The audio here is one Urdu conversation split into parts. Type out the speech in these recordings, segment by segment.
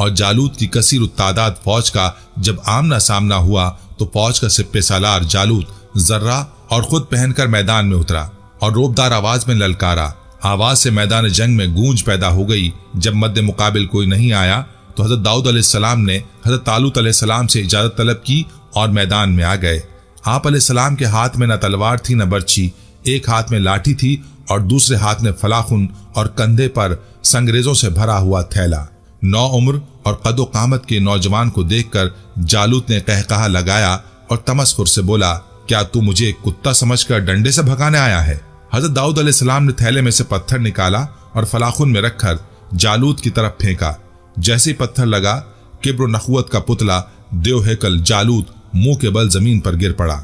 اور جالوت کی کثیر التعداد فوج کا جب آمنا سامنا ہوا تو فوج کا سپہ سالار جالوت ذرہ اور خود پہن کر میدان میں اترا اور روبدار آواز میں للکارا۔ آواز سے میدان جنگ میں گونج پیدا ہو گئی۔ جب مد مقابل کوئی نہیں آیا تو حضرت داؤد علیہ السلام نے حضرت طالوت علیہ السلام سے اجازت طلب کی اور میدان میں آ گئے۔ آپ علیہ السلام کے ہاتھ میں نہ تلوار تھی نہ برچھی، ایک ہاتھ میں لاٹھی تھی اور دوسرے ہاتھ میں فلاخن اور کندھے پر سنگریزوں سے بھرا ہوا تھیلا۔ نو عمر اور قد و قامت کے نوجوان کو دیکھ کر جالوت نے قہقہا لگایا اور تمسخر سے بولا، کیا تو مجھے کتا سمجھ کر ڈنڈے سے بھگانے آیا ہے؟ حضرت داؤد علیہ السلام نے تھیلے میں سے پتھر نکالا اور فلاخن میں رکھ کر جالوت کی طرف پھینکا۔ جیسے پتھر لگا، کبر و نخوت کا پتلا دیو ہیکل جالوت منہ کے بل زمین پر گر پڑا۔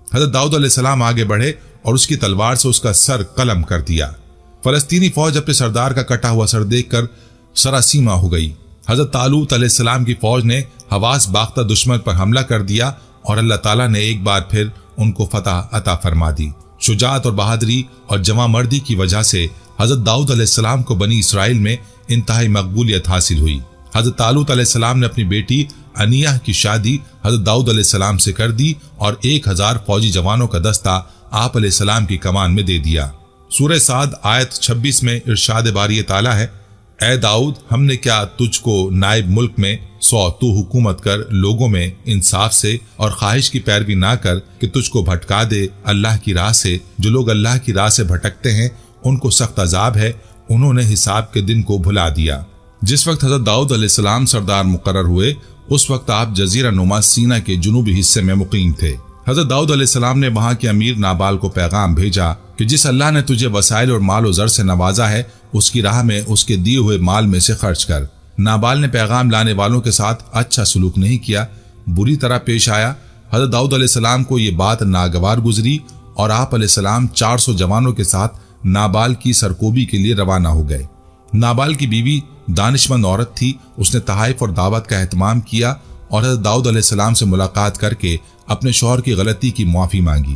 حضرت داؤد علیہ السلام آگے بڑھے اور اس کی تلوار سے اس کا سر قلم کر دیا۔ فلسطینی فوج اپنے سردار کا کٹا ہوا سر دیکھ کر سراسیمہ ہو گئی۔ حضرت طالوت علیہ السلام کی فوج نے حواس باختہ دشمن پر حملہ کر دیا اور اللہ تعالیٰ نے ایک بار پھر ان کو فتح عطا فرما دی۔ شجاعت اور بہادری اور جواں مردی کی وجہ سے حضرت داؤد علیہ السلام کو بنی اسرائیل میں انتہائی مقبولیت حاصل ہوئی۔ حضرت طالوت علیہ السلام نے اپنی بیٹی انیہ کی شادی حضرت داؤد علیہ السلام سے کر دی اور 1000 فوجی جوانوں کا دستہ آپ علیہ السلام کی کمان میں دے دیا۔ سورہ صاد آیت 26 میں ارشاد باری تعالیٰ ہے، اے داؤد، ہم نے کیا تجھ کو نائب ملک میں تو حکومت کر لوگوں میں انصاف سے اور خواہش کی پیروی نہ کر کہ تجھ کو بھٹکا دے اللہ کی راہ سے۔ جو لوگ اللہ کی راہ سے بھٹکتے ہیں ان کو سخت عذاب ہے، انہوں نے حساب کے دن کو بھلا دیا۔ جس وقت حضرت داؤد علیہ السلام سردار مقرر ہوئے اس وقت آپ جزیرہ نما سینا کے جنوبی حصے میں مقیم تھے۔ حضرت داؤد علیہ السلام نے وہاں کے امیر نابال کو پیغام بھیجا کہ جس اللہ نے تجھے وسائل اور مال و زر سے نوازا ہے اس کی راہ میں اس کے دیے ہوئے مال میں سے خرچ کر۔ نابال نے پیغام لانے والوں کے ساتھ اچھا سلوک نہیں کیا، بری طرح پیش آیا۔ حضرت داؤد علیہ السلام کو یہ بات ناگوار گزری اور آپ علیہ السلام 400 جوانوں کے ساتھ نابال کی سرکوبی کے لیے روانہ ہو گئے۔ نابال کی بیوی دانشمند عورت تھی، اس نے تحائف اور دعوت کا اہتمام کیا اور حضرت داؤد علیہ السلام سے ملاقات کر کے اپنے شوہر کی غلطی کی معافی مانگی۔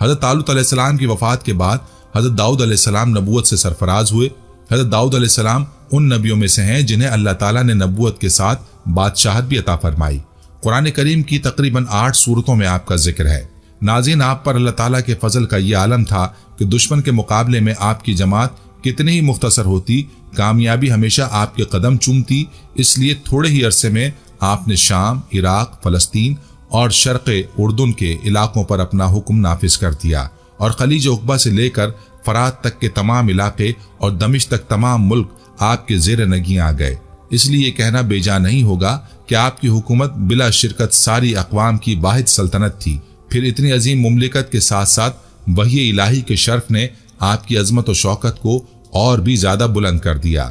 حضرت طالوت علیہ السلام کی وفات کے بعد حضرت داؤد علیہ السلام نبوت سے سرفراز ہوئے۔ حضرت داؤد علیہ السلام ان نبیوں میں سے ہیں جنہیں اللہ تعالیٰ نے نبوت کے ساتھ بادشاہت بھی عطا فرمائی۔ قرآن کریم کی تقریباً 8 سورتوں میں آپ کا ذکر ہے۔ ناظرین، آپ پر اللہ تعالیٰ کے فضل کا یہ عالم تھا کہ دشمن کے مقابلے میں آپ کی جماعت کتنی ہی مختصر ہوتی، کامیابی ہمیشہ آپ کے قدم چومتی۔ اس لیے تھوڑے ہی عرصے میں آپ نے شام، عراق، فلسطین اور شرق اردن کے علاقوں پر اپنا حکم نافذ کر دیا اور خلیج عقبہ سے لے کر فرات تک کے تمام علاقے اور دمشق تک تمام ملک آپ کے زیر نگیں آ گئے۔ اس لیے یہ کہنا بے جا نہیں ہوگا کہ آپ کی حکومت بلا شرکت ساری اقوام کی واحد سلطنت تھی۔ پھر اتنی عظیم مملکت کے ساتھ ساتھ وحی الہی کے شرف نے آپ کی عظمت و شوکت کو اور بھی زیادہ بلند کر دیا۔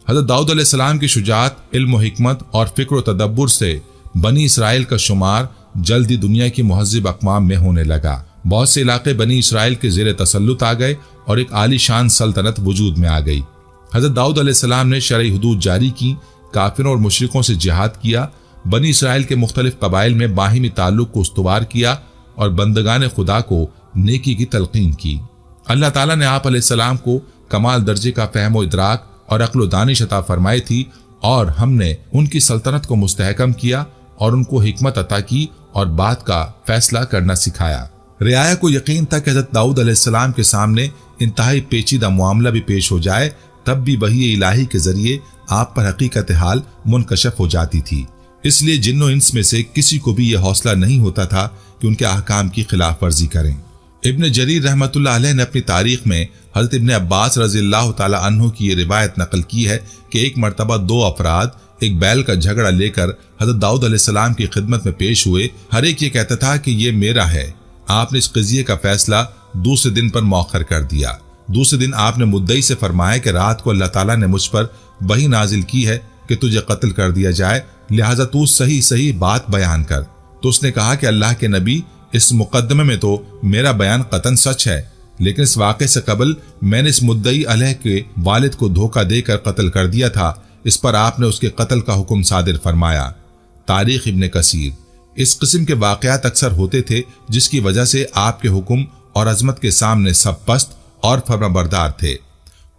حضرت داؤد علیہ السلام کی شجاعت، علم و حکمت اور فکر و تدبر سے بنی اسرائیل کا شمار جلدی دنیا کی مہذب اقوام میں ہونے لگا۔ بہت سے علاقے بنی اسرائیل کے زیر تسلط آ گئے اور ایک عالی شان سلطنت وجود میں آ گئی۔ حضرت داؤد علیہ السلام نے شرعی حدود جاری کی، کافروں اور مشرکوں سے جہاد کیا، بنی اسرائیل کے مختلف قبائل میں باہمی تعلق کو استوار کیا اور بندگان خدا کو نیکی کی تلقین کی۔ اللہ تعالیٰ نے آپ علیہ السلام کو کمال درجے کا فہم و ادراک اور عقل و دانش عطا فرمائی تھی اور ہم نے ان کی سلطنت کو مستحکم کیا اور ان کو حکمت عطا کی اور بات کا فیصلہ کرنا سکھایا۔ رعایا کو یقین تھا کہ حضرت داؤد علیہ السلام کے سامنے انتہائی پیچیدہ معاملہ بھی پیش ہو جائے تب بھی وحی الہی کے ذریعے آپ پر حقیقت حال منکشف ہو جاتی تھی۔ اس لیے جن و انس میں سے کسی کو بھی یہ حوصلہ نہیں ہوتا تھا کہ ان کے احکام کی خلاف ورزی کریں۔ ابن جریر رحمۃ اللہ علیہ نے اپنی تاریخ میں حضرت ابن عباس رضی اللہ تعالی عنہ کی یہ روایت نقل کی ہے کہ ایک مرتبہ 2 افراد ایک بیل کا جھگڑا لے کر حضرت داؤد علیہ السلام کی خدمت میں پیش ہوئے۔ ہر ایک یہ کہتا تھا کہ یہ میرا ہے۔ آپ نے اس قضیے کا فیصلہ دوسرے دن پر مؤخر کر دیا۔ دوسرے دن آپ نے مدعی سے فرمایا کہ رات کو اللہ تعالیٰ نے مجھ پر وحی نازل کی ہے کہ تجھے قتل کر دیا جائے، لہٰذا تو صحیح بات بیان کر۔ تو اس نے کہا کہ اللہ کے نبی، اس مقدمے میں تو میرا بیان قطعاً سچ ہے، لیکن اس واقعے سے قبل میں نے اس مدعی علیہ کے والد کو دھوکہ دے کر قتل کر دیا تھا۔ اس پر آپ نے اس کے قتل کا حکم صادر فرمایا۔ تاریخ ابن کثیر۔ اس قسم کے واقعات اکثر ہوتے تھے جس کی وجہ سے آپ کے حکم اور عظمت کے سامنے سب پست اور فرمانبردار تھے۔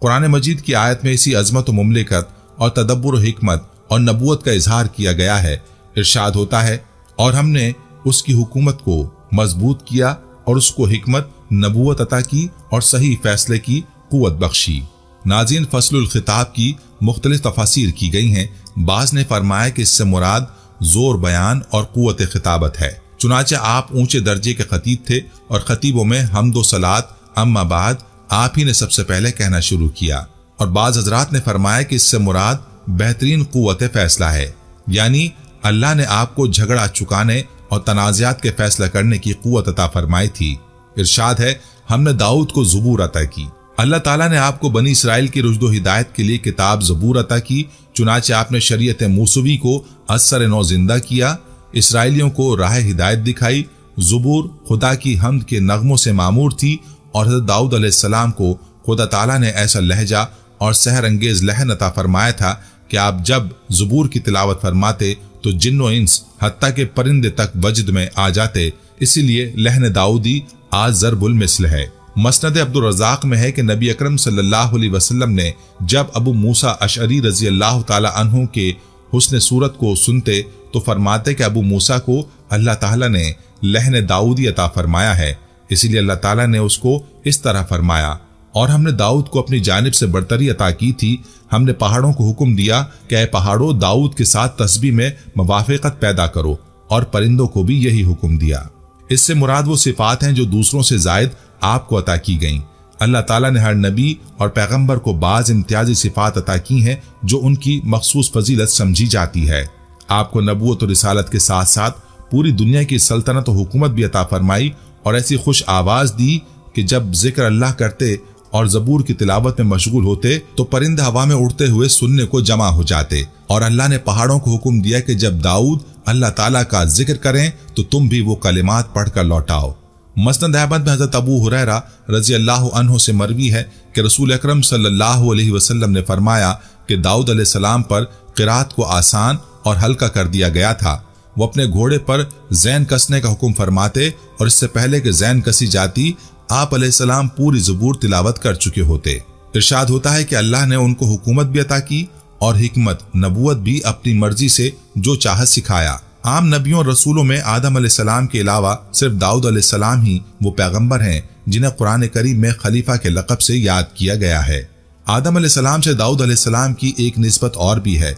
قرآن مجید کی آیت میں اسی عظمت و مملکت اور تدبر و حکمت اور نبوت کا اظہار کیا گیا ہے۔ ارشاد ہوتا ہے اور ہم نے اس کی حکومت کو مضبوط کیا اور اس کو حکمت، نبوت عطا کی اور صحیح فیصلے کی قوت بخشی۔ ناظرین، فصل الخطاب کی مختلف تفاسیر کی گئی ہیں۔ بعض نے فرمایا کہ اس سے مراد زور بیان اور قوت خطابت ہے، چنانچہ آپ اونچے درجے کے خطیب تھے اور خطیبوں میں حمد و صلات اما بعد آپ ہی نے سب سے پہلے کہنا شروع کیا۔ اور بعض حضرات نے فرمایا کہ اس سے مراد بہترین قوت فیصلہ ہے، یعنی اللہ نے آپ کو جھگڑا چکانے اور تنازعات کے فیصلہ کرنے کی قوت عطا فرمائی تھی۔ ارشاد ہے ہم نے داؤد کو زبور عطا کی۔ اللہ تعالیٰ نے آپ کو بنی اسرائیل کی رشد و ہدایت کے لیے کتاب زبور عطا کی، چنانچہ آپ نے شریعت موسوی کو اثر نو زندہ کیا، اسرائیلیوں کو راہ ہدایت دکھائی۔ زبور خدا کی حمد کے نغموں سے معمور تھی اور حضرت داؤد علیہ السلام کو خدا تعالیٰ نے ایسا لہجہ اور سحر انگیز لحن عطا فرمایا تھا کہ آپ جب زبور کی تلاوت فرماتے تو جن و انس حتیٰ کہ پرندے تک وجد میں آ جاتے، اسی لیے لحن داؤدی آج ضرب المثل ہے۔ مسند عبد الرزاق میں ہے کہ نبی اکرم صلی اللہ علیہ وسلم نے جب ابو موسیٰ اشعری رضی اللہ تعالی عنہ کے حسن صورت کو سنتے تو فرماتے کہ ابو موسیٰ کو اللہ تعالیٰ نے لحن داؤدی عطا فرمایا ہے، اسی لیے اللہ تعالیٰ نے اس کو اس طرح فرمایا۔ اور ہم نے داؤد کو اپنی جانب سے برتری عطا کی تھی، ہم نے پہاڑوں کو حکم دیا کہ اے پہاڑوں داؤد کے ساتھ تسبیح میں موافقت پیدا کرو، اور پرندوں کو بھی یہی حکم دیا۔ اس سے مراد وہ صفات ہیں جو دوسروں سے زائد آپ کو عطا کی گئیں۔ اللہ تعالیٰ نے ہر نبی اور پیغمبر کو بعض امتیازی صفات عطا کی ہیں جو ان کی مخصوص فضیلت سمجھی جاتی ہے۔ آپ کو نبوت و رسالت کے ساتھ ساتھ پوری دنیا کی سلطنت و حکومت بھی عطا فرمائی اور ایسی خوش آواز دی کہ جب ذکر اللہ کرتے اور زبور کی تلاوت میں مشغول ہوتے تو پرندے ہوا میں اڑتے ہوئے سننے کو جمع ہو جاتے، اور اللہ نے پہاڑوں کو حکم دیا کہ جب داؤد اللہ تعالیٰ کا ذکر کریں تو تم بھی وہ کلمات پڑھ کر لوٹاؤ۔ مسند احمد میں حضرت ابو ہریرہ رضی اللہ عنہ سے مروی ہے کہ رسول اکرم صلی اللہ علیہ وسلم نے فرمایا کہ داؤد علیہ السلام پر قرات کو آسان اور ہلکا کر دیا گیا تھا۔ وہ اپنے گھوڑے پر زین کسنے کا حکم فرماتے اور اس سے پہلے کہ زین کسی جاتی آپ علیہ السلام پوری زبور تلاوت کر چکے ہوتے۔ ارشاد ہوتا ہے کہ اللہ نے ان کو حکومت بھی عطا کی اور حکمت، نبوت بھی اپنی مرضی سے جو چاہت سکھایا۔ عام نبیوں اور رسولوں میں آدم علیہ السلام کے علاوہ صرف داؤد علیہ السلام ہی وہ پیغمبر ہیں جنہیں قرآن کریم میں خلیفہ کے لقب سے یاد کیا گیا ہے۔ آدم علیہ السلام سے داؤد علیہ السلام کی ایک نسبت اور بھی ہے۔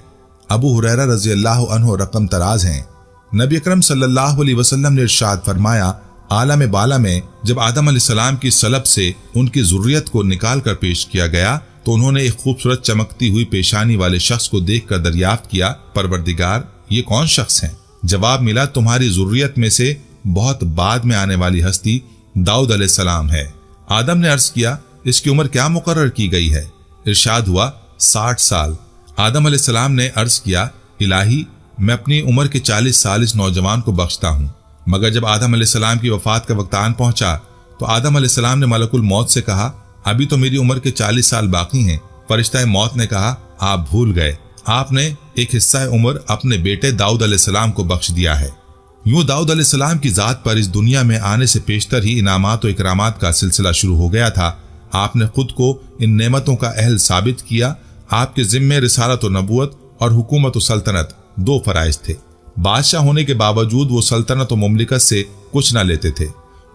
ابو ہریرہ رضی اللہ عنہ رقم تراز ہیں۔ نبی اکرم صلی اللہ علیہ وسلم نے ارشاد فرمایا، عالم بالا میں جب آدم علیہ السلام کی صلب سے ان کی ذریت کو نکال کر پیش کیا گیا تو انہوں نے ایک خوبصورت چمکتی ہوئی پیشانی والے شخص کو دیکھ کر دریافت کیا، پروردگار یہ کون شخص ہیں؟ جواب ملا، تمہاری ذریت میں سے بہت بعد میں آنے والی ہستی داؤد علیہ السلام ہے۔ آدم نے عرض کیا، اس کی عمر کیا مقرر کی گئی ہے؟ ارشاد ہوا 60 سال۔ آدم علیہ السلام نے عرض کیا، الہی میں اپنی عمر کے 40 سال اس نوجوان کو بخشتا ہوں۔ مگر جب آدم علیہ السلام کی وفات کا وقت آن پہنچا تو آدم علیہ السلام نے ملک الموت سے کہا، ابھی تو میری عمر کے 40 سال باقی ہیں۔ فرشتہ موت نے کہا، آپ بھول گئے، آپ نے ایک حصہ عمر اپنے بیٹے داؤد علیہ السلام کو بخش دیا ہے۔ یوں داؤد علیہ السلام کی ذات پر اس دنیا میں آنے سے پیشتر ہی انعامات و اکرامات کا سلسلہ شروع ہو گیا تھا۔ آپ نے خود کو ان نعمتوں کا اہل ثابت کیا۔ آپ کے ذمے رسالت و نبوت اور حکومت و سلطنت 2 فرائض تھے۔ بادشاہ ہونے کے باوجود وہ سلطنت و مملکت سے کچھ نہ لیتے تھے۔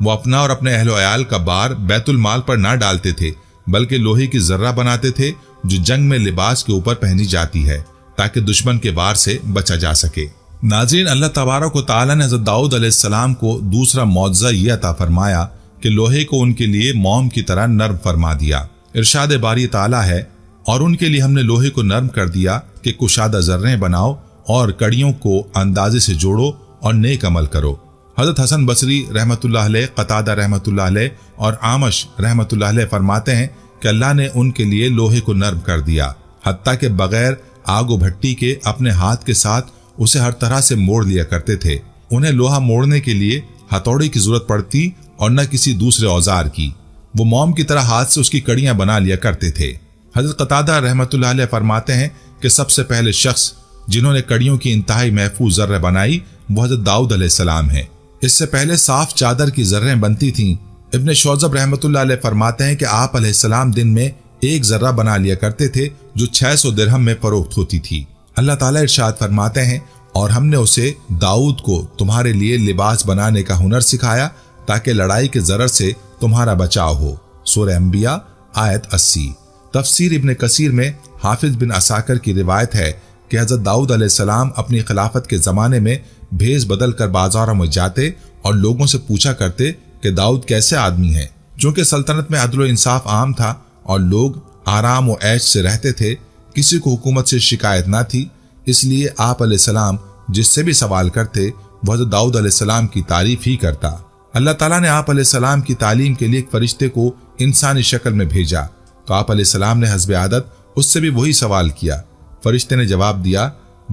وہ اپنا اور اپنے اہل و عیال کا بار بیت المال پر نہ ڈالتے تھے، بلکہ لوہے کی ذرہ بناتے تھے جو جنگ میں لباس کے اوپر پہنی جاتی ہے تاکہ دشمن کے وار سے بچا جا سکے۔ ناظرین، اللہ تبارک و تعالیٰ نے حضرت داؤد علیہ السلام کو دوسرا معجزہ یہ عطا فرمایا کہ لوہے کو ان کے لیے موم کی طرح نرم فرما دیا۔ ارشاد باری تعالیٰ ہے، اور ان کے لیے ہم نے لوہے کو نرم کر دیا کہ کشادہ ذریں بناؤ اور کڑیوں کو اندازے سے جوڑو اور نیک عمل کرو۔ حضرت حسن بصری رحمۃ اللہ علیہ، قتادہ رحمۃ اللہ علیہ اور عامش رحمۃ اللہ علیہ فرماتے ہیں کہ اللہ نے ان کے لیے لوہے کو نرم کر دیا، حتیٰ کہ بغیر آگ و بھٹی کے اپنے ہاتھ کے ساتھ اسے ہر طرح سے موڑ لیا کرتے تھے۔ انہیں لوہا موڑنے کے لیے ہتھوڑی کی ضرورت پڑتی اور نہ کسی دوسرے اوزار کی۔ وہ موم کی طرح ہاتھ سے اس کی کڑیاں بنا لیا کرتے تھے۔ حضرت قتادہ رحمۃ اللہ علیہ فرماتے ہیں کہ سب سے پہلے شخص جنہوں نے کڑیوں کی انتہائی محفوظ ذریں بنائی وہ حضرت داؤد علیہ السلام ہیں۔ اس سے پہلے صاف چادر کی ذریں بنتی تھیں۔ ابن شوذب رحمۃ اللہ علیہ فرماتے ہیں کہ آپ علیہ السلام دن میں 1 ذرہ بنا لیا کرتے تھے جو 600 درہم میں فروخت ہوتی تھی۔ اللہ تعالیٰ ارشاد فرماتے ہیں اور ہم نے اسے داؤد کو تمہارے لیے لباس بنانے کا ہنر سکھایا تاکہ لڑائی کے ضرر سے تمہارا بچاؤ ہو۔ سورہ انبیاء آیت 80۔ تفسیر ابن کثیر میں حافظ بن عساکر کی روایت ہے کہ حضرت داؤد علیہ السلام اپنی خلافت کے زمانے میں بھیس بدل کر بازاروں میں جاتے اور لوگوں سے پوچھا کرتے کہ داؤد کیسے آدمی ہے۔ چونکہ سلطنت میں عدل و انصاف عام تھا اور لوگ آرام و عیش سے رہتے تھے، کسی کو حکومت سے شکایت نہ تھی، اس لیے آپ علیہ السلام جس سے بھی سوال کرتے وہ حضرت داؤد علیہ السلام کی تعریف ہی کرتا۔ اللہ تعالیٰ نے آپ علیہ السلام کی تعلیم کے لیے ایک فرشتے کو انسانی شکل میں بھیجا تو آپ علیہ السلام نے حسب عادت اس سے بھی وہی سوال کیا۔ فرشتے نے جواب دیا،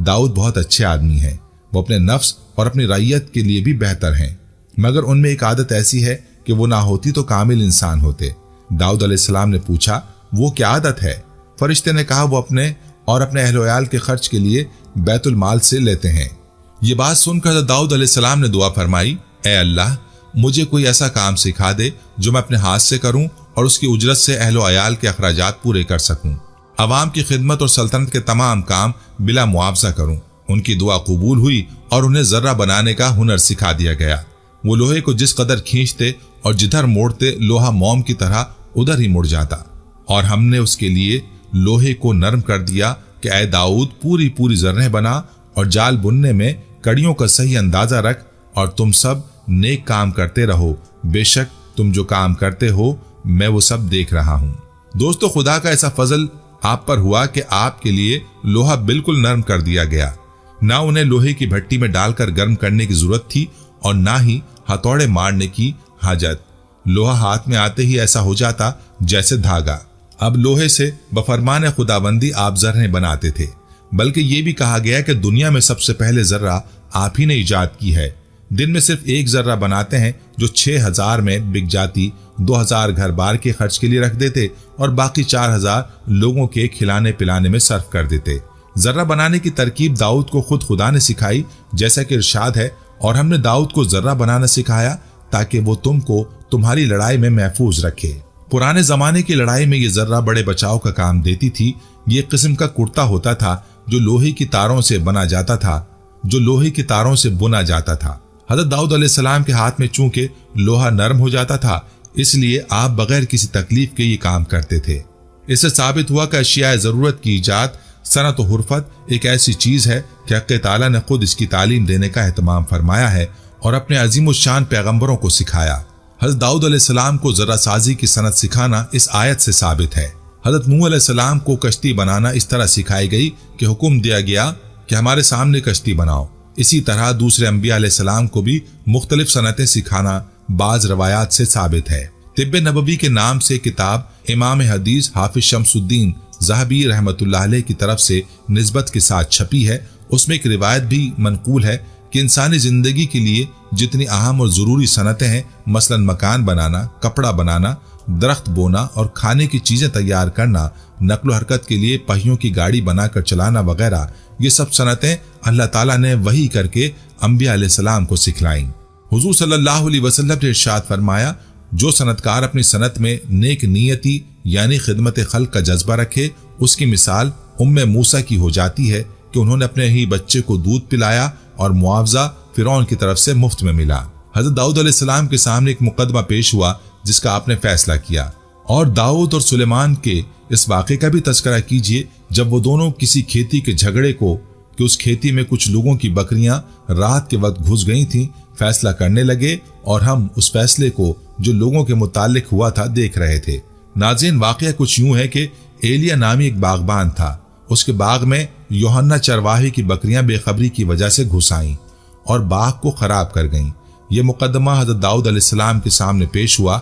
داؤد بہت اچھے آدمی ہیں، وہ اپنے نفس اور اپنی رعیت کے لیے بھی بہتر ہیں، مگر ان میں ایک عادت ایسی ہے کہ وہ نہ ہوتی تو کامل انسان ہوتے۔ داؤد علیہ السلام نے پوچھا، وہ کیا عادت ہے؟ فرشتے نے کہا، وہ اپنے اور اپنے اہل و عیال کے خرچ کے لیے بیت المال سے لیتے ہیں۔ یہ بات سن کر داؤد علیہ السلام نے دعا فرمائی، اے اللہ مجھے کوئی ایسا کام سکھا دے جو میں اپنے ہاتھ سے کروں اور اس کی اجرت سے اہل و عیال کے اخراجات پورے کر سکوں، عوام کی خدمت اور سلطنت کے تمام کام بلا معاوضہ کروں۔ ان کی دعا قبول ہوئی اور انہیں ذرہ بنانے کا ہنر سکھا دیا گیا۔ وہ لوہے کو جس قدر کھینچتے اور جدھر موڑتے لوہا موم کی طرح ادھر ہی مڑ جاتا، اور ہم نے اس کے لیے لوہے کو نرم کر دیا کہ اے داؤد پوری ذرہیں بنا اور جال بننے میں کڑیوں کا صحیح اندازہ رکھ، اور تم سب نیک کام کرتے رہو، بے شک تم جو کام کرتے ہو میں وہ سب دیکھ رہا ہوں۔ دوستو، خدا کا ایسا فضل آپ پر ہوا کہ آپ کے لیے لوہا بالکل نرم کر دیا گیا، نہ انہیں لوہے کی بھٹی میں ڈال کر گرم کرنے کی ضرورت تھی اور نہ ہی ہتھوڑے مارنے کی حاجت۔ لوہا ہاتھ میں آتے ہی ایسا ہو جاتا جیسے دھاگا۔ اب لوہے سے بفرمان خداوندی آپ ذرہیں بناتے تھے، بلکہ یہ بھی کہا گیا کہ دنیا میں سب سے پہلے ذرہ آپ ہی نے ایجاد کی ہے۔ دن میں صرف ایک ذرہ بناتے ہیں جو 6000 میں بک جاتی، 2000 گھر بار کے خرچ کے لیے رکھ دیتے اور باقی 4000 لوگوں کے کھلانے پلانے میں صرف کر دیتے۔ ذرہ بنانے کی ترکیب داؤد کو خود خدا نے سکھائی، جیسا کہ ارشاد ہے، اور ہم نے داؤد کو ذرہ بنانا سکھایا تاکہ وہ تم کو تمہاری لڑائی میں محفوظ رکھے۔ پرانے زمانے کی لڑائی میں یہ ذرہ بڑے بچاؤ کا کام دیتی تھی۔ یہ قسم کا کرتا ہوتا تھا جو لوہے کی تاروں سے بنا جاتا تھا۔ حضرت داؤد علیہ السلام کے ہاتھ میں چونکہ لوہا نرم ہو جاتا تھا، اس لیے آپ بغیر کسی تکلیف کے یہ کام کرتے تھے۔ اس سے ثابت ہوا کہ اشیاء ضرورت کی ایجاد، صنعت و حرفت ایک ایسی چیز ہے کہ حق تعالیٰ نے خود اس کی تعلیم دینے کا اہتمام فرمایا ہے اور اپنے عظیم الشان پیغمبروں کو سکھایا۔ حضرت داؤد علیہ السلام کو ذرہ سازی کی صنعت سکھانا اس آیت سے ثابت ہے۔ حضرت نوح علیہ السلام کو کشتی بنانا اس طرح سکھائی گئی کہ حکم دیا گیا کہ ہمارے سامنے کشتی بناؤ۔ اسی طرح دوسرے انبیاء علیہ السلام کو بھی مختلف صنعتیں سکھانا بعض روایات سے ثابت ہے۔ طب نبوی کے نام سے کتاب امام حدیث حافظ شمس الدین ذہبی رحمۃ اللہ علیہ کی طرف سے نسبت کے ساتھ چھپی ہے۔ اس میں ایک روایت بھی منقول ہے کہ انسانی زندگی کے لیے جتنی اہم اور ضروری صنعتیں ہیں، مثلا مکان بنانا، کپڑا بنانا، درخت بونا اور کھانے کی چیزیں تیار کرنا، نقل و حرکت کے لیے پہیوں کی گاڑی بنا کر چلانا وغیرہ، یہ سب صنعتیں اللہ تعالیٰ نے وحی کر کے انبیاء علیہ السلام کو سکھلائیں۔ حضور صلی اللہ علیہ وسلم نے ارشاد فرمایا، جو صنعتکار اپنی صنعت میں نیک نیتی یعنی خدمت خلق کا جذبہ رکھے، اس کی مثال موسیٰ کی ہو جاتی ہے کہ انہوں نے اپنے ہی بچے کو دودھ پلایا اور معاوضہ فرعون کی طرف سے مفت میں ملا۔ حضرت داؤد علیہ السلام کے سامنے ایک مقدمہ پیش ہوا جس کا آپ نے فیصلہ کیا، اور داؤد اور سلیمان کے اس واقعے کا بھی تذکرہ کیجیے جب وہ دونوں کسی کھیتی کے جھگڑے کو کہ اس کھیتی میں کچھ لوگوں کی بکریاں رات کے وقت گھس گئی تھیں فیصلہ کرنے لگے، اور ہم اس فیصلے کو جو لوگوں کے متعلق ہوا تھا دیکھ رہے تھے۔ ناظرین، واقعہ کچھ یوں ہے کہ ایلیا نامی ایک باغبان تھا، اس کے باغ میں یوحنا چرواہے کی بکریاں بے خبری کی وجہ سے گھس آئیں اور باغ کو خراب کر گئیں۔ یہ مقدمہ حضرت داؤد علیہ السلام کے سامنے پیش ہوا۔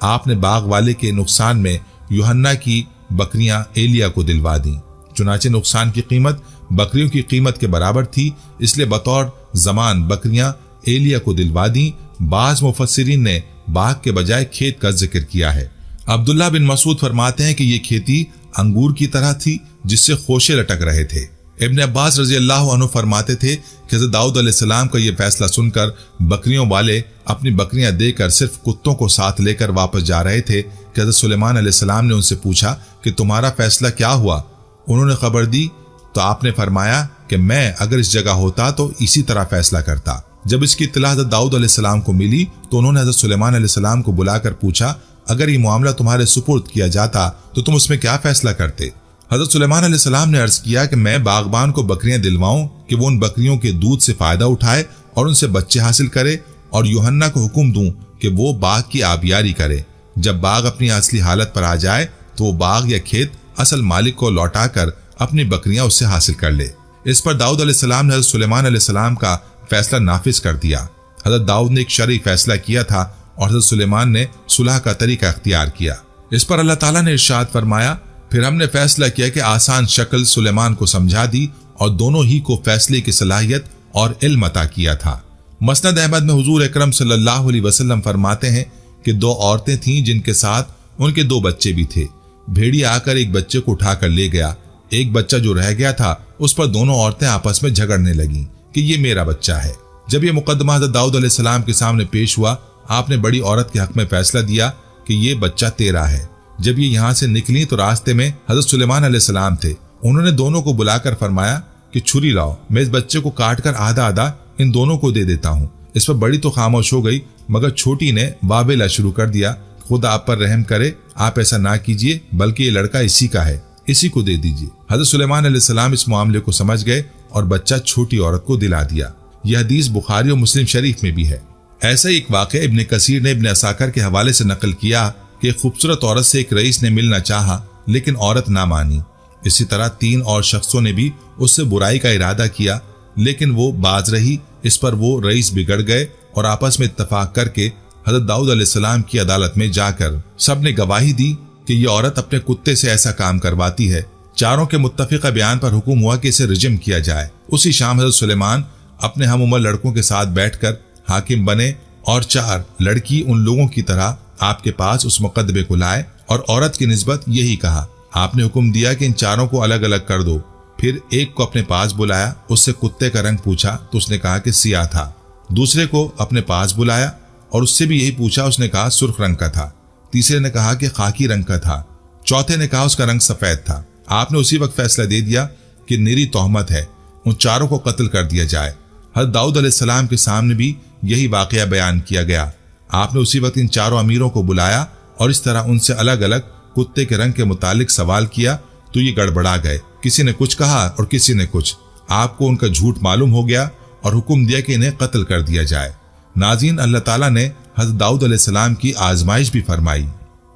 آپ نے باغ والے کے نقصان میں یوحنا کی بکریاں ایلیا کو دلوا دیں۔ چنانچہ نقصان کی قیمت بکریوں کی قیمت کے برابر تھی، اس لیے بطور ضمان بکریاں ایلیا کو دلوا دیں۔ بعض مفسرین نے باغ کے بجائے کھیت کا ذکر کیا ہے۔ عبداللہ بن مسعود فرماتے ہیں کہ یہ کھیتی انگور کی طرح تھی جس سے خوشے لٹک رہے تھے۔ ابن عباس رضی اللہ عنہ فرماتے تھے کہ حضرت داؤد علیہ السلام کا یہ فیصلہ سن کر بکریوں والے اپنی بکریاں دے کر صرف کتوں کو ساتھ لے کر واپس جا رہے تھے کہ حضرت سلیمان علیہ السلام نے ان سے پوچھا کہ تمہارا فیصلہ کیا ہوا؟ انہوں نے خبر دی تو آپ نے فرمایا کہ میں اگر اس جگہ ہوتا تو اسی طرح فیصلہ کرتا۔ جب اس کی اطلاع حضرت داؤد علیہ السلام کو ملی تو انہوں نے حضرت سلیمان علیہ السلام کو بلا کر پوچھا اگر یہ معاملہ تمہارے سپرد کیا جاتا تو تم اس میں کیا فیصلہ کرتے؟ حضرت سلیمان علیہ السلام نے عرض کیا کہ میں باغبان کو بکریاں دلواؤں کہ وہ ان بکریوں کے دودھ سے فائدہ اٹھائے اور ان سے بچے حاصل کرے، اور یوحنا کو حکم دوں کہ وہ باغ کی آبیاری کرے۔ جب باغ اپنی اصلی حالت پر آ جائے تو وہ باغ یا کھیت اصل مالک کو لوٹا کر اپنی بکریاں اس سے حاصل کر لے۔ اس پر داؤد علیہ السلام نے حضرت سلیمان علیہ السلام کا فیصلہ نافذ کر دیا۔ حضرت داؤد نے ایک شرعی فیصلہ کیا تھا اور حضرت سلیمان نے صلح کا طریقہ اختیار کیا۔ اس پر اللہ تعالیٰ نے ارشاد فرمایا، پھر ہم نے فیصلہ کیا کہ آسان شکل سلیمان کو سمجھا دی اور دونوں ہی کو فیصلے کی صلاحیت اور علم عطا کیا تھا۔ مسند احمد میں حضور اکرم صلی اللہ علیہ وسلم فرماتے ہیں کہ 2 عورتیں تھیں جن کے ساتھ ان کے 2 بچے بھی تھے۔ بھیڑی آ کر ایک بچے کو اٹھا کر لے گیا۔ ایک بچہ جو رہ گیا تھا اس پر دونوں عورتیں آپس میں جھگڑنے لگیں کہ یہ میرا بچہ ہے۔ جب یہ مقدمہ حضرت داؤد علیہ السلام کے سامنے پیش ہوا، آپ نے بڑی عورت کے حق میں فیصلہ دیا کہ یہ بچہ تیرا ہے۔ جب یہ یہاں سے نکلی تو راستے میں حضرت سلیمان علیہ السلام تھے۔ انہوں نے دونوں کو بلا کر فرمایا کہ چھری لاؤ، میں اس بچے کو کاٹ کر آدھا آدھا ان دونوں کو دے دیتا ہوں۔ اس پر بڑی تو خاموش ہو گئی، مگر چھوٹی نے بابیلا شروع کر دیا، خدا آپ پر رحم کرے، آپ ایسا نہ کیجئے، بلکہ یہ لڑکا اسی کا ہے، اسی کو دے دیجئے۔ حضرت سلیمان علیہ السلام اس معاملے کو سمجھ گئے اور بچہ چھوٹی عورت کو دلا دیا۔ یہ حدیث بخاری اور مسلم شریف میں بھی ہے۔ ایسا ہی ایک واقعہ ابن کثیر نے ابن عساکر کے حوالے سے نقل کیا کہ ایک خوبصورت عورت سے ایک رئیس نے ملنا چاہا لیکن عورت نہ مانی۔ اسی طرح 3 اور شخصوں نے بھی اس سے برائی کا ارادہ کیا لیکن وہ باز رہی۔ اس پر وہ رئیس بگڑ گئے اور آپس میں اتفاق کر کے حضرت داؤد علیہ السلام کی عدالت میں جا کر سب نے گواہی دی کہ یہ عورت اپنے کتے سے ایسا کام کرواتی ہے۔ چاروں کے متفقہ بیان پر حکم ہوا کہ اسے رجم کیا جائے۔ اسی شام حضرت سلیمان اپنے ہم عمر لڑکوں کے ساتھ بیٹھ کر حاکم بنے اور 4 لڑکی ان لوگوں کی طرح آپ کے پاس اس مقدمے کو لائے اور عورت کی نسبت یہی کہا۔ آپ نے حکم دیا کہ ان 4 کو الگ الگ کر دو۔ پھر ایک کو اپنے پاس بلایا، اس سے کتے کا رنگ پوچھا تو اس نے کہا کہ سیاہ تھا۔ دوسرے کو اپنے پاس بلایا اور اس سے بھی یہی پوچھا، اس نے کہا سرخ رنگ کا تھا۔ تیسرے نے کہا کہ خاکی رنگ کا تھا۔ چوتھے نے کہا اس کا رنگ سفید تھا۔ آپ نے اسی وقت فیصلہ دے دیا کہ نری تہمت ہے، ان 4 کو قتل کر دیا جائے۔ حضرت داؤد علیہ السلام کے سامنے بھی یہی واقعہ بیان کیا گیا۔ آپ نے اسی وقت ان 4 امیروں کو بلایا اور اس طرح ان سے الگ الگ کتے کے رنگ کے متعلق سوال کیا تو یہ گڑبڑا گئے، کسی نے کچھ کہا اور کسی نے کچھ۔ آپ کو ان کا جھوٹ معلوم ہو گیا اور حکم دیا کہ انہیں قتل کر دیا جائے۔ ناظرین، اللہ تعالیٰ نے حضرت داؤد علیہ السلام کی آزمائش بھی فرمائی۔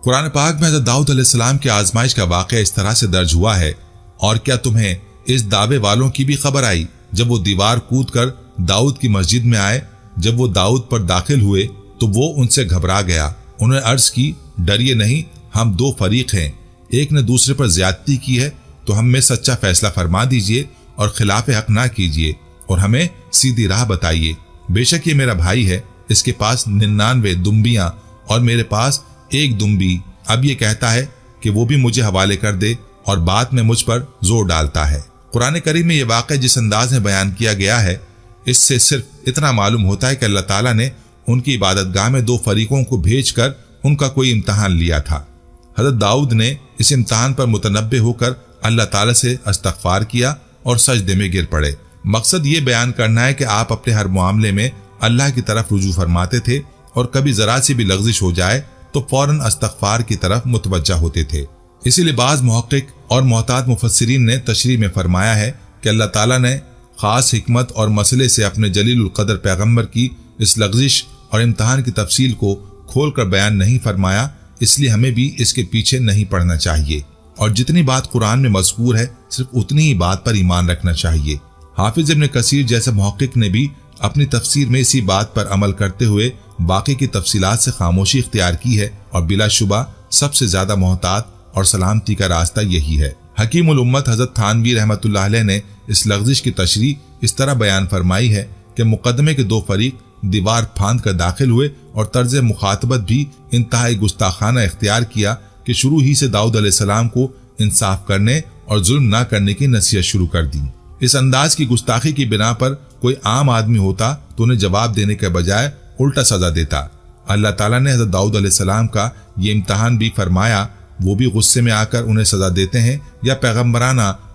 قرآن پاک میں حضرت داؤد علیہ السلام کی آزمائش کا واقعہ اس طرح سے درج ہوا ہے، اور کیا تمہیں اس دعوے والوں کی بھی خبر آئی جب وہ دیوار کود کر داؤد کی مسجد میں آئے؟ جب وہ داؤد پر داخل ہوئے تو وہ ان سے گھبرا گیا۔ انہوں نے عرض کی، ڈریے نہیں، ہم 2 فریق ہیں، ایک نے دوسرے پر زیادتی کی ہے تو ہم میں سچا فیصلہ فرما دیجئے اور خلاف حق نہ کیجئے اور ہمیں سیدھی راہ بتائیے۔ بے شک یہ میرا بھائی ہے، اس کے پاس 99 دمبیاں اور میرے پاس 1 دمبی۔ اب یہ کہتا ہے کہ وہ بھی مجھے حوالے کر دے اور بات میں مجھ پر زور ڈالتا ہے۔ قرآن کریم میں یہ واقعہ جس انداز میں بیان کیا گیا ہے، اس سے صرف اتنا معلوم ہوتا ہے کہ اللہ تعالیٰ نے ان کی عبادت گاہ میں 2 فریقوں کو بھیج کر ان کا کوئی امتحان لیا تھا۔ حضرت داؤد نے اس امتحان پر متنبہ ہو کر اللہ تعالیٰ سے استغفار کیا اور سجدے میں گر پڑے۔ مقصد یہ بیان کرنا ہے کہ آپ اپنے ہر معاملے میں اللہ کی طرف رجوع فرماتے تھے اور کبھی ذرا سی بھی لغزش ہو جائے تو فوراً استغفار کی طرف متوجہ ہوتے تھے۔ اسی لیے بعض محقق اور محتاط مفسرین نے تشریح میں فرمایا ہے کہ اللہ تعالیٰ نے خاص حکمت اور مسئلے سے اپنے جلیل القدر پیغمبر کی اس لغزش اور امتحان کی تفصیل کو کھول کر بیان نہیں فرمایا، اس لیے ہمیں بھی اس کے پیچھے نہیں پڑنا چاہیے، اور جتنی بات قرآن میں مذکور ہے صرف اتنی ہی بات پر ایمان رکھنا چاہیے۔ حافظ ابن کثیر جیسے محقق نے بھی اپنی تفسیر میں اسی بات پر عمل کرتے ہوئے باقی کی تفصیلات سے خاموشی اختیار کی ہے، اور بلا شبہ سب سے زیادہ محتاط اور سلامتی کا راستہ یہی ہے۔ حکیم الامت حضرت تھانوی رحمۃ اللہ علیہ نے اس لغزش کی تشریح اس طرح بیان فرمائی ہے کہ مقدمے کے 2 فریق دیوار پھاند کر داخل ہوئے اور طرز مخاطبت بھی انتہائی گستاخانہ اختیار کیا کہ شروع ہی سے داؤد علیہ السلام کو انصاف کرنے اور ظلم نہ کرنے کی نصیحت شروع کر دی۔ اس انداز کی گستاخی کی بنا پر کوئی عام آدمی ہوتا تو انہیں جواب دینے کے بجائے الٹا سزا دیتا۔ اللہ تعالیٰ نے حضرت داؤد علیہ السلام کا یہ امتحان بھی فرمایا، وہ بھی غصے میں آ کر انہیں سزا دیتے ہیں یا پیغمبرانہ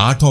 8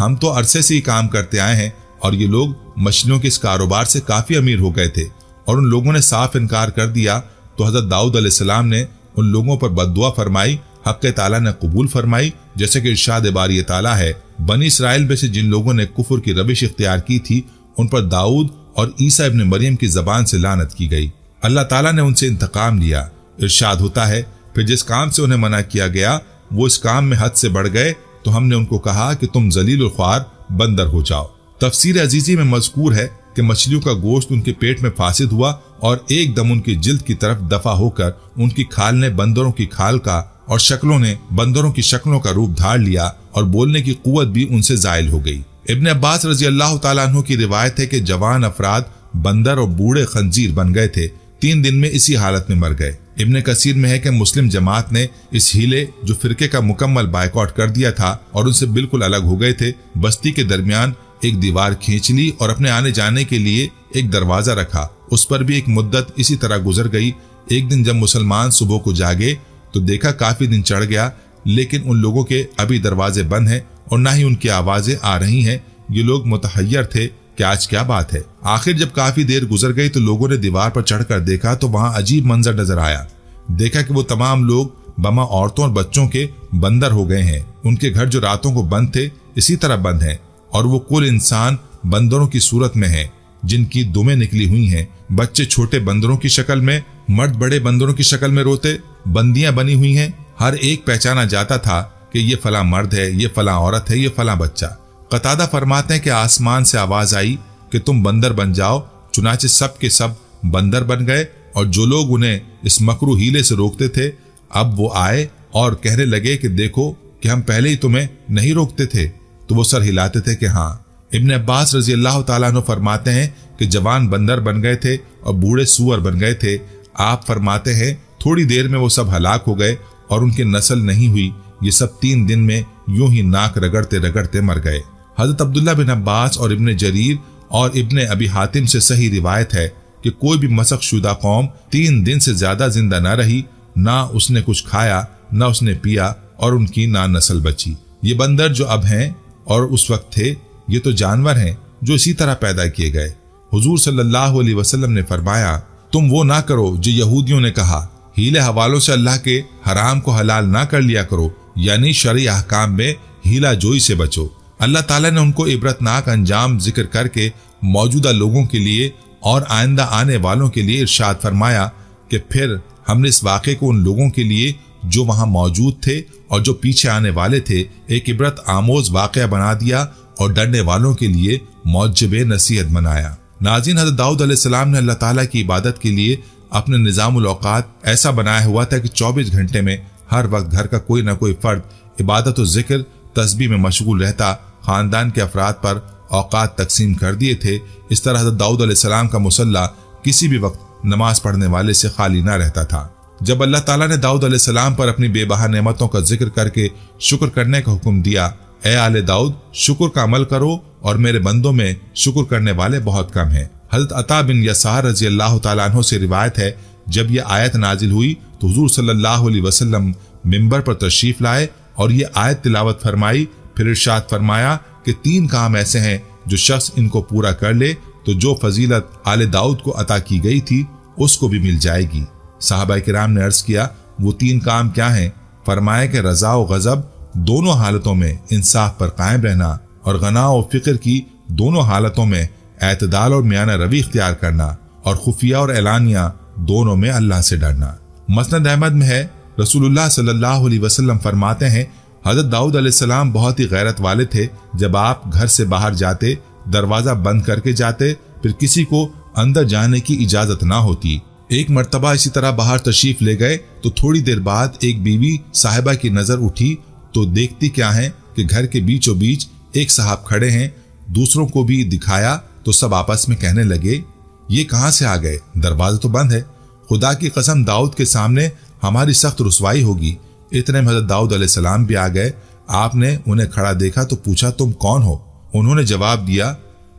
ہم تو عرصے سے ہی کام کرتے آئے ہیں اور یہ لوگ مچھلیوں کے اس کاروبار سے کافی امیر ہو گئے تھے۔ اور ان لوگوں نے صاف انکار کر دیا تو حضرت داؤد علیہ السلام نے ان لوگوں پر بد دعا فرمائی، حق تعالیٰ نے قبول فرمائی، جیسے کہ ارشاد باری تعالیٰ ہے، بنی اسرائیل میں سے جن لوگوں نے کفر کی روش اختیار کی تھی ان پر داؤد اور عیسیٰ ابن مریم کی زبان سے لعنت کی گئی۔ اللہ تعالیٰ نے ان سے انتقام لیا۔ ارشاد ہوتا ہے، پھر جس کام سے انہیں منع کیا گیا وہ اس کام میں حد سے بڑھ گئے تو ہم نے ان کو کہا کہ تم ذلیل الخوار بندر ہو جاؤ۔ تفسیر عزیزی میں مذکور ہے کہ مچھلیوں کا گوشت ان کے پیٹ میں فاسد ہوا اور ایک دم ان کی جلد کی طرف دفع ہو کر ان کی کھال نے بندروں کی کھال کا اور شکلوں نے بندروں کی شکلوں کا روپ دھار لیا اور بولنے کی قوت بھی ان سے زائل ہو گئی۔ ابن عباس رضی اللہ تعالیٰ عنہ کی روایت ہے کہ جوان افراد بندر اور بوڑھے خنزیر بن گئے تھے، 3 دن میں اسی حالت میں مر گئے۔ ابن کثیر میں ہے کہ مسلم جماعت نے اس ہیلے جو فرقے کا مکمل بائیکاٹ کر دیا تھا اور ان سے بالکل الگ ہو گئے تھے، بستی کے درمیان ایک دیوار کھینچ لی اور اپنے آنے جانے کے لیے ایک دروازہ رکھا۔ اس پر بھی ایک مدت اسی طرح گزر گئی۔ ایک دن جب مسلمان صبح کو جاگے تو دیکھا کافی دن چڑھ گیا، لیکن ان لوگوں کے ابھی دروازے بند ہیں اور نہ ہی ان کی آوازیں آ رہی ہیں۔ یہ لوگ متحیر تھے کہ آج کیا بات ہے۔ آخر جب کافی دیر گزر گئی تو لوگوں نے دیوار پر چڑھ کر دیکھا تو وہاں عجیب منظر نظر آیا۔ دیکھا کہ وہ تمام لوگ بما عورتوں اور بچوں کے بندر ہو گئے ہیں۔ ان کے گھر جو راتوں کو بند تھے اسی طرح بند ہیں، اور وہ کل انسان بندروں کی صورت میں ہیں جن کی دمیں نکلی ہوئی ہیں۔ بچے چھوٹے بندروں کی شکل میں، مرد بڑے بندروں کی شکل میں روتے، بندیاں بنی ہوئی ہیں۔ ہر ایک پہچانا جاتا تھا کہ یہ فلاں مرد ہے، یہ فلاں عورت ہے، یہ فلاں بچہ۔ قتادہ فرماتے ہیں کہ آسمان سے آواز آئی کہ تم بندر بن جاؤ، چنانچہ سب کے سب بندر بن گئے، اور جو لوگ انہیں اس مکروہ ہیلے سے روکتے تھے اب وہ آئے اور کہنے لگے کہ دیکھو کہ ہم پہلے ہی تمہیں نہیں روکتے تھے، تو وہ سر ہلاتے تھے کہ ہاں۔ ابن عباس رضی اللہ تعالیٰ عنہ فرماتے ہیں کہ جوان بندر بن گئے تھے اور بوڑھے سور بن گئے تھے۔ آپ فرماتے ہیں تھوڑی دیر میں وہ سب ہلاک ہو گئے اور ان کی نسل نہیں ہوئی۔ یہ سب 3 دن میں یوں ہی ناک رگڑتے رگڑتے مر گئے۔ حضرت عبداللہ بن عباس اور ابن جریر اور ابن ابی حاتم سے صحیح روایت ہے کہ کوئی بھی مسخ شدہ قوم 3 دن سے زیادہ زندہ نہ رہی، نہ اس نے کچھ کھایا نہ اس نے پیا، اور ان کی نہ نسل بچی۔ یہ بندر جو اب ہیں اور اس وقت تھے، یہ تو جانور ہیں جو اسی طرح پیدا کیے گئے۔ حضور صلی اللہ علیہ وسلم نے فرمایا، تم وہ نہ کرو جو یہودیوں نے کہا، ہیلے حوالوں سے اللہ کے حرام کو حلال نہ کر لیا کرو، یعنی شرعی احکام میں ہیلا جوئی سے بچو۔ اللہ تعالیٰ نے ان کو عبرتناک انجام ذکر کر کے موجودہ لوگوں کے لیے اور آئندہ آنے والوں کے لیے ارشاد فرمایا کہ پھر ہم نے اس واقعے کو ان لوگوں کے لیے جو وہاں موجود تھے اور جو پیچھے آنے والے تھے ایک عبرت آموز واقعہ بنا دیا اور ڈرنے والوں کے لیے موجب نصیحت بنایا۔ ناظرین، حضرت داؤد علیہ السلام نے اللہ تعالیٰ کی عبادت کے لیے اپنے نظام الاوقات ایسا بنایا ہوا تھا کہ 24 گھنٹے میں ہر وقت گھر کا کوئی نہ کوئی فرد عبادت و ذکر تسبیح میں مشغول رہتا۔ خاندان کے افراد پر اوقات تقسیم کر دیے تھے۔ اس طرح حضرت داؤد علیہ السلام کا مصلی کسی بھی وقت نماز پڑھنے والے سے خالی نہ رہتا تھا۔ جب اللہ تعالیٰ نے داؤد علیہ السلام پر اپنی بے بہا نعمتوں کا ذکر کر کے شکر کرنے کا حکم دیا، اے آل داؤد شکر کا عمل کرو اور میرے بندوں میں شکر کرنے والے بہت کم ہیں۔ حضرت عطا بن یسار رضی اللہ تعالیٰ عنہ سے روایت ہے، جب یہ آیت نازل ہوئی تو حضور صلی اللہ علیہ وسلم منبر پر تشریف لائے اور یہ آیت تلاوت فرمائی، پھر ارشاد فرمایا کہ 3 کام ایسے ہیں جو شخص ان کو پورا کر لے تو جو فضیلت آل داؤد کو عطا کی گئی تھی اس کو بھی مل جائے گی۔ صحابہ کرام نے عرض کیا، وہ 3 کام کیا ہیں؟ فرمایا کہ رضا و غضب دونوں حالتوں میں انصاف پر قائم رہنا، اور غنا و فقر کی دونوں حالتوں میں اعتدال اور میانہ روی اختیار کرنا، اور خفیہ اور اعلانیہ دونوں میں اللہ سے ڈرنا۔ مسند احمد میں ہے، رسول اللہ صلی اللہ علیہ وسلم فرماتے ہیں، حضرت داؤد علیہ السلام بہت ہی غیرت والے تھے۔ جب آپ گھر سے باہر جاتے دروازہ بند کر کے جاتے، پھر کسی کو اندر جانے کی اجازت نہ ہوتی۔ ایک مرتبہ اسی طرح باہر تشریف لے گئے تو تھوڑی دیر بعد ایک بیوی صاحبہ کی نظر اٹھی تو دیکھتی کیا ہے کہ گھر کے بیچوں بیچ ایک صاحب کھڑے ہیں۔ دوسروں کو بھی دکھایا تو سب آپس میں کہنے لگے، یہ کہاں سے آ گئے؟ دروازہ تو بند ہے۔ خدا کی قسم داؤد کے سامنے ہماری سخت رسوائی ہوگی۔ اتنے میں حضرت داؤد علیہ السلام بھی آ گئے۔ آپ نے انہیں کھڑا دیکھا تو پوچھا، تم کون ہو؟ انہوں نے جواب دیا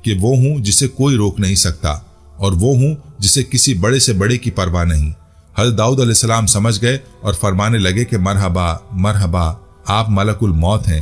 کہ وہ ہوں جسے کوئی روک نہیں سکتا، اور وہ ہوں جسے کسی بڑے سے بڑے کی پرواہ نہیں۔ حضرت داؤد علیہ السلام سمجھ گئے اور فرمانے لگے کہ مرحبا مرحبا، آپ ملک الموت ہیں۔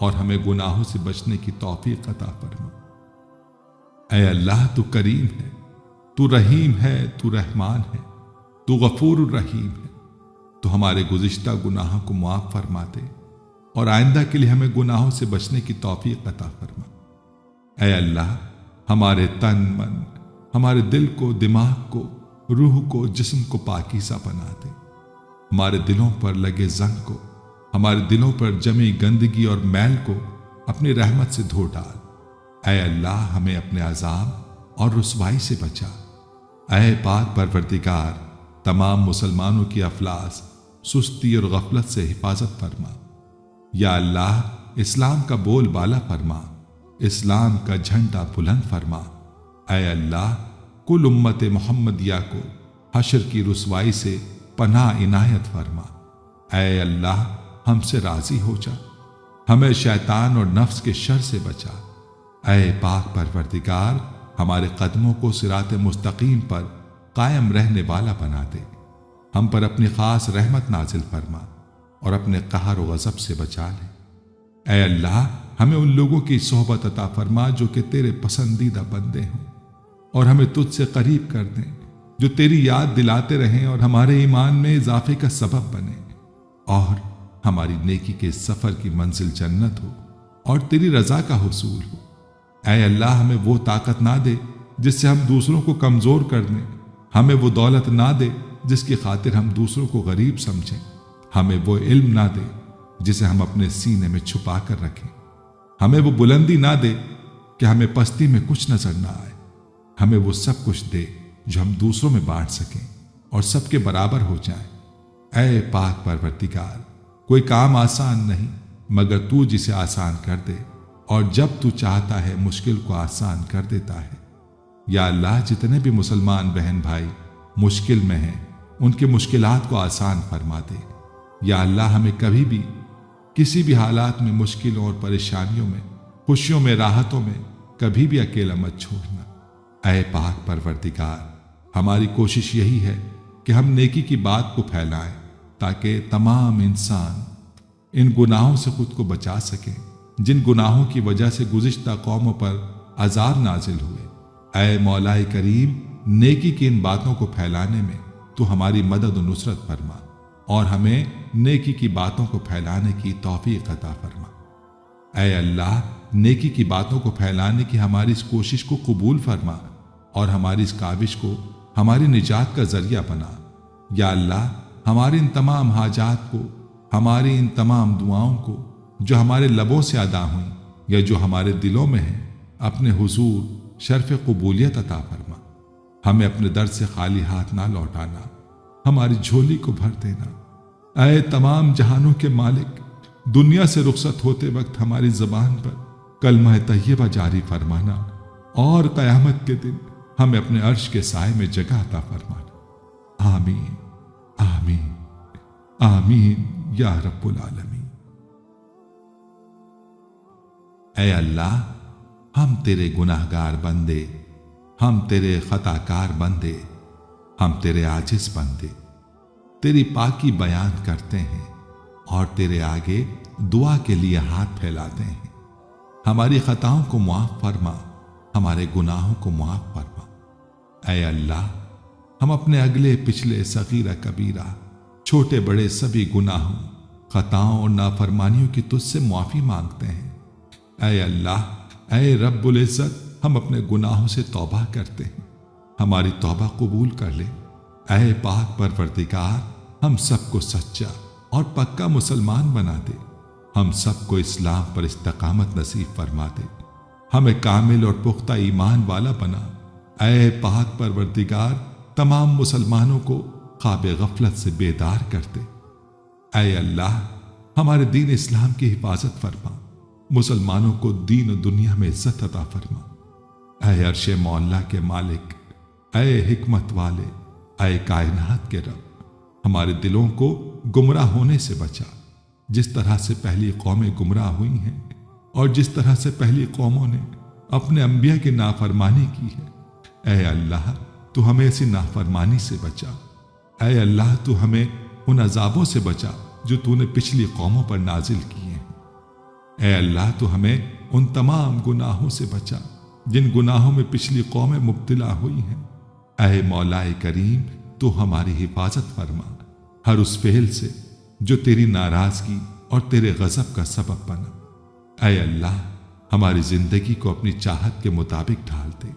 اور ہمیں گناہوں سے بچنے کی توفیق عطا فرما۔ اے اللہ تو کریم ہے، تو رحیم ہے، تو رحمان ہے، تو غفور الرحیم ہے، تو ہمارے گزشتہ گناہوں کو معاف فرما دے اور آئندہ کے لیے ہمیں گناہوں سے بچنے کی توفیق عطا فرما۔ اے اللہ ہمارے تن من، ہمارے دل کو، دماغ کو، روح کو، جسم کو پاکیزہ بنا دے۔ ہمارے دلوں پر لگے زنگ کو، ہمارے دلوں پر جمی گندگی اور میل کو اپنی رحمت سے دھو ڈال۔ اے اللہ ہمیں اپنے عذاب اور رسوائی سے بچا۔ اے پاک پروردگار تمام مسلمانوں کی افلاس، سستی اور غفلت سے حفاظت فرما۔ یا اللہ اسلام کا بول بالا فرما، اسلام کا جھنڈا بلند فرما۔ اے اللہ کل امت محمدیہ کو حشر کی رسوائی سے پناہ عنایت فرما۔ اے اللہ ہم سے راضی ہو جا، ہمیں شیطان اور نفس کے شر سے بچا۔ اے پاک پروردگار ہمارے قدموں کو صراط مستقیم پر قائم رہنے والا بنا دے، ہم پر اپنی خاص رحمت نازل فرما اور اپنے قہر و غضب سے بچا لے۔ اے اللہ ہمیں ان لوگوں کی صحبت عطا فرما جو کہ تیرے پسندیدہ بندے ہوں، اور ہمیں تجھ سے قریب کر دیں، جو تیری یاد دلاتے رہیں اور ہمارے ایمان میں اضافے کا سبب بنے، اور ہماری نیکی کے سفر کی منزل جنت ہو اور تیری رضا کا حصول ہو۔ اے اللہ ہمیں وہ طاقت نہ دے جس سے ہم دوسروں کو کمزور کر دیں، ہمیں وہ دولت نہ دے جس کی خاطر ہم دوسروں کو غریب سمجھیں، ہمیں وہ علم نہ دے جسے ہم اپنے سینے میں چھپا کر رکھیں، ہمیں وہ بلندی نہ دے کہ ہمیں پستی میں کچھ نظر نہ آئے، ہمیں وہ سب کچھ دے جو ہم دوسروں میں بانٹ سکیں اور سب کے برابر ہو جائیں۔ اے پاک پروردگار کوئی کام آسان نہیں مگر تو جسے آسان کر دے، اور جب تو چاہتا ہے مشکل کو آسان کر دیتا ہے۔ یا اللہ جتنے بھی مسلمان بہن بھائی مشکل میں ہیں ان کی مشکلات کو آسان فرما دے۔ یا اللہ ہمیں کبھی بھی کسی بھی حالات میں مشکلوں اور پریشانیوں میں، خوشیوں میں، راحتوں میں کبھی بھی اکیلا مت چھوڑنا۔ اے پاک پروردگار ہماری کوشش یہی ہے کہ ہم نیکی کی بات کو پھیلائیں تاکہ تمام انسان ان گناہوں سے خود کو بچا سکیں جن گناہوں کی وجہ سے گزشتہ قوموں پر عذاب نازل ہوئے۔ اے مولا کریم نیکی کی ان باتوں کو پھیلانے میں تو ہماری مدد و نصرت فرما اور ہمیں نیکی کی باتوں کو پھیلانے کی توفیق عطا فرما۔ اے اللہ نیکی کی باتوں کو پھیلانے کی ہماری اس کوشش کو قبول فرما اور ہماری اس کاوش کو ہماری نجات کا ذریعہ بنا۔ یا اللہ ہماری ان تمام حاجات کو، ہماری ان تمام دعاؤں کو جو ہمارے لبوں سے ادا ہوئیں یا جو ہمارے دلوں میں ہیں، اپنے حضور شرف قبولیت عطا فرما۔ ہمیں اپنے در سے خالی ہاتھ نہ لوٹانا، ہماری جھولی کو بھر دینا۔ اے تمام جہانوں کے مالک دنیا سے رخصت ہوتے وقت ہماری زبان پر کلمہ طیبہ جاری فرمانا اور قیامت کے دن ہمیں اپنے عرش کے سائے میں جگہ عطا فرمانا۔ آمین آمین آمین یا رب العالمین۔ اے اللہ ہم تیرے گناہگار بندے، ہم تیرے خطا کار بندے، ہم تیرے عاجز بندے تیری پاکی بیان کرتے ہیں اور تیرے آگے دعا کے لیے ہاتھ پھیلاتے ہیں۔ ہماری خطاؤں کو معاف فرما، ہمارے گناہوں کو معاف فرما۔ اے اللہ ہم اپنے اگلے پچھلے صغیرہ کبیرہ، چھوٹے بڑے سبھی گناہوں، خطاؤں اور نافرمانیوں کی تجھ سے معافی مانگتے ہیں۔ اے اللہ، اے رب العزت، ہم اپنے گناہوں سے توبہ کرتے ہیں، ہماری توبہ قبول کر لے۔ اے پاک پروردگار، ہم سب کو سچا اور پکا مسلمان بنا دے، ہم سب کو اسلام پر استقامت نصیب فرما دے، ہمیں کامل اور پختہ ایمان والا بنا۔ اے پاک پروردگار، تمام مسلمانوں کو خواب غفلت سے بیدار کر دے۔ اے اللہ، ہمارے دین اسلام کی حفاظت فرما، مسلمانوں کو دین و دنیا میں عزت عطا فرما۔ اے عرش مولا کے مالک، اے حکمت والے، اے کائنات کے رب، ہمارے دلوں کو گمراہ ہونے سے بچا، جس طرح سے پہلی قومیں گمراہ ہوئی ہیں اور جس طرح سے پہلی قوموں نے اپنے انبیاء کی نافرمانی کی ہے۔ اے اللہ، تو ہمیں ایسی نافرمانی سے بچا۔ اے اللہ، تو ہمیں ان عذابوں سے بچا جو تو نے پچھلی قوموں پر نازل کیے ہیں۔ اے اللہ تو ہمیں ان تمام گناہوں سے بچا جن گناہوں میں پچھلی قومیں مبتلا ہوئی ہیں۔ اے مولا کریم تو ہماری حفاظت فرما ہر اس فعل سے جو تیری ناراضگی اور تیرے غضب کا سبب بنا۔ اے اللہ ہماری زندگی کو اپنی چاہت کے مطابق ڈھال دے،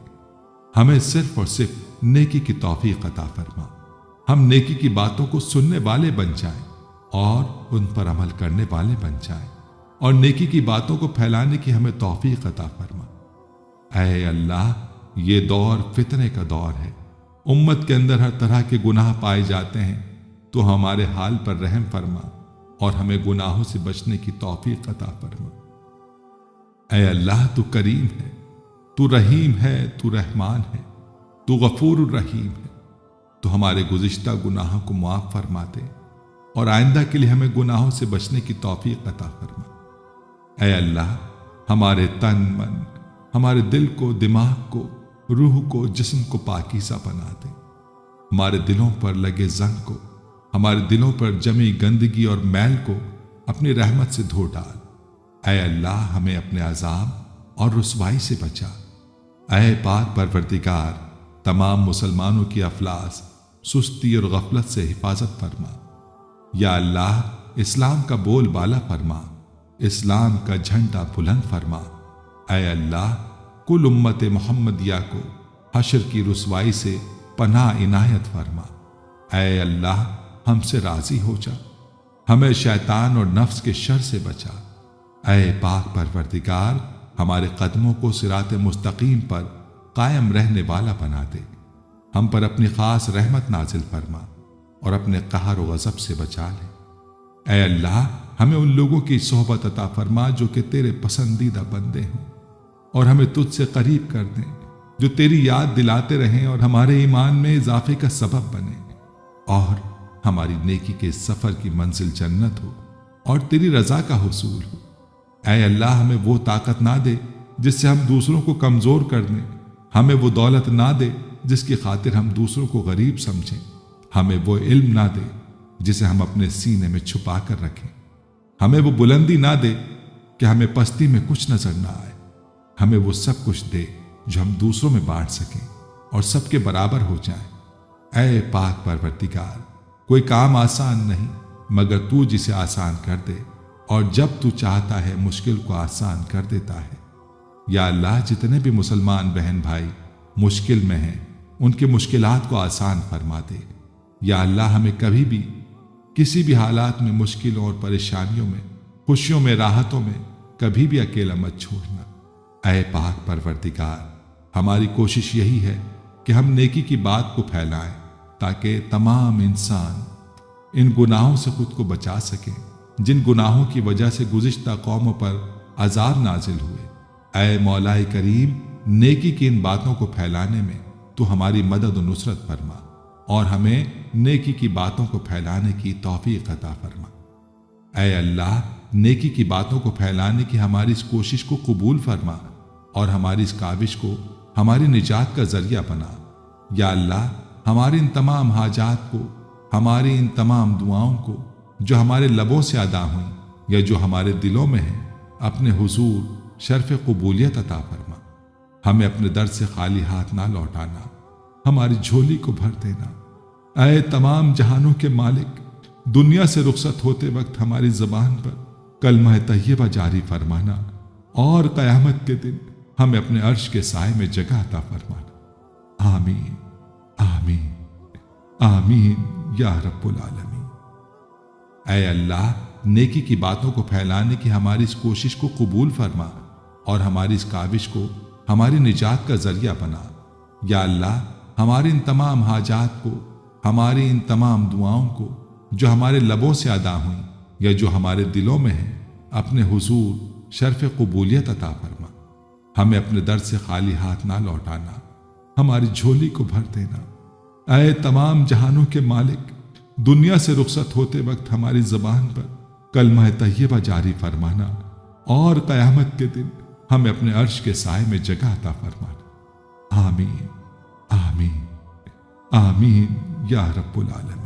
ہمیں صرف اور صرف نیکی کی توفیق عطا فرما، ہم نیکی کی باتوں کو سننے والے بن جائیں اور ان پر عمل کرنے والے بن جائیں، اور نیکی کی باتوں کو پھیلانے کی ہمیں توفیق عطا فرما۔ اے اللہ یہ دور فتنے کا دور ہے، امت کے اندر ہر طرح کے گناہ پائے جاتے ہیں، تو ہمارے حال پر رحم فرما اور ہمیں گناہوں سے بچنے کی توفیق عطا فرما۔ اے اللہ تو کریم ہے، تو رحیم ہے، تو رحمان ہے، تو غفور الرحیم ہے، تو ہمارے گزشتہ گناہوں کو معاف فرما دے اور آئندہ کے لیے ہمیں گناہوں سے بچنے کی توفیق عطا فرما۔ اے اللہ ہمارے تن من، ہمارے دل کو، دماغ کو، روح کو، جسم کو پاکیزہ بنا دے، ہمارے دلوں پر لگے زنگ کو، ہمارے دلوں پر جمی گندگی اور میل کو اپنی رحمت سے دھو ڈال۔ اے اللہ ہمیں اپنے عذاب اور رسوائی سے بچا۔ اے پاک پروردگار تمام مسلمانوں کی افلاس، سستی اور غفلت سے حفاظت فرما۔ یا اللہ اسلام کا بول بالا فرما، اسلام کا جھنڈا بلند فرما۔ اے اللہ کل امت محمدیہ کو حشر کی رسوائی سے پناہ عنایت فرما۔ اے اللہ ہم سے راضی ہو جا، ہمیں شیطان اور نفس کے شر سے بچا۔ اے پاک پروردگار ہمارے قدموں کو صراط مستقیم پر قائم رہنے والا بنا دے، ہم پر اپنی خاص رحمت نازل فرما اور اپنے قہر و غضب سے بچا لے۔ اے اللہ ہمیں ان لوگوں کی صحبت عطا فرما جو کہ تیرے پسندیدہ بندے ہوں، اور ہمیں تجھ سے قریب کر دیں، جو تیری یاد دلاتے رہیں اور ہمارے ایمان میں اضافے کا سبب بنے، اور ہماری نیکی کے سفر کی منزل جنت ہو اور تیری رضا کا حصول ہو۔ اے اللہ ہمیں وہ طاقت نہ دے جس سے ہم دوسروں کو کمزور کر دیں، ہمیں وہ دولت نہ دے جس کی خاطر ہم دوسروں کو غریب سمجھیں، ہمیں وہ علم نہ دے جسے ہم اپنے سینے میں چھپا کر رکھیں، ہمیں وہ بلندی نہ دے کہ ہمیں پستی میں کچھ نظر نہ آئے، ہمیں وہ سب کچھ دے جو ہم دوسروں میں بانٹ سکیں اور سب کے برابر ہو جائیں۔ اے پاک پروردگار کوئی کام آسان نہیں مگر تو جسے آسان کر دے، اور جب تو چاہتا ہے مشکل کو آسان کر دیتا ہے۔ یا اللہ جتنے بھی مسلمان بہن بھائی مشکل میں ہیں ان کی مشکلات کو آسان فرما دے۔ یا اللہ ہمیں کبھی بھی کسی بھی حالات میں مشکلوں اور پریشانیوں میں، خوشیوں میں، راحتوں میں کبھی بھی اکیلا مت چھوڑنا۔ اے پاک پروردگار ہماری کوشش یہی ہے کہ ہم نیکی کی بات کو پھیلائیں تاکہ تمام انسان ان گناہوں سے خود کو بچا سکیں جن گناہوں کی وجہ سے گزشتہ قوموں پر عذاب نازل ہوئے۔ اے مولا کریم نیکی کی ان باتوں کو پھیلانے میں تو ہماری مدد و نصرت فرما اور ہمیں نیکی کی باتوں کو پھیلانے کی توفیق عطا فرما۔ اے اللہ نیکی کی باتوں کو پھیلانے کی ہماری اس کوشش کو قبول فرما اور ہماری اس کاوش کو ہماری نجات کا ذریعہ بنا۔ یا اللہ ہماری ان تمام حاجات کو، ہماری ان تمام دعاؤں کو جو ہمارے لبوں سے ادا ہوئیں یا جو ہمارے دلوں میں ہیں، اپنے حضور شرف قبولیت عطا فرما۔ ہمیں اپنے در سے خالی ہاتھ نہ لوٹانا، ہماری جھولی کو بھر دینا۔ اے تمام جہانوں کے مالک دنیا سے رخصت ہوتے وقت ہماری زبان پر کلمہ طیبہ جاری فرمانا اور قیامت کے دن ہمیں اپنے عرش کے سائے میں جگہ عطا فرمانا۔ آمین آمین آمین یا رب العالمین۔ اے اللہ نیکی کی باتوں کو پھیلانے کی ہماری اس کوشش کو قبول فرما اور ہماری اس کاوش کو ہماری نجات کا ذریعہ بنا۔ یا اللہ ہماری ان تمام حاجات کو، ہماری ان تمام دعاؤں کو جو ہمارے لبوں سے ادا ہوئیں یا جو ہمارے دلوں میں ہیں، اپنے حضور شرف قبولیت عطا فرما۔ ہمیں اپنے در سے خالی ہاتھ نہ لوٹانا، ہماری جھولی کو بھر دینا۔ اے تمام جہانوں کے مالک دنیا سے رخصت ہوتے وقت ہماری زبان پر کلمہ طیبہ جاری فرمانا اور قیامت کے دن ہمیں اپنے عرش کے سائے میں جگہ عطا فرمانا۔ آمین آمین آمین یا رب العالمین۔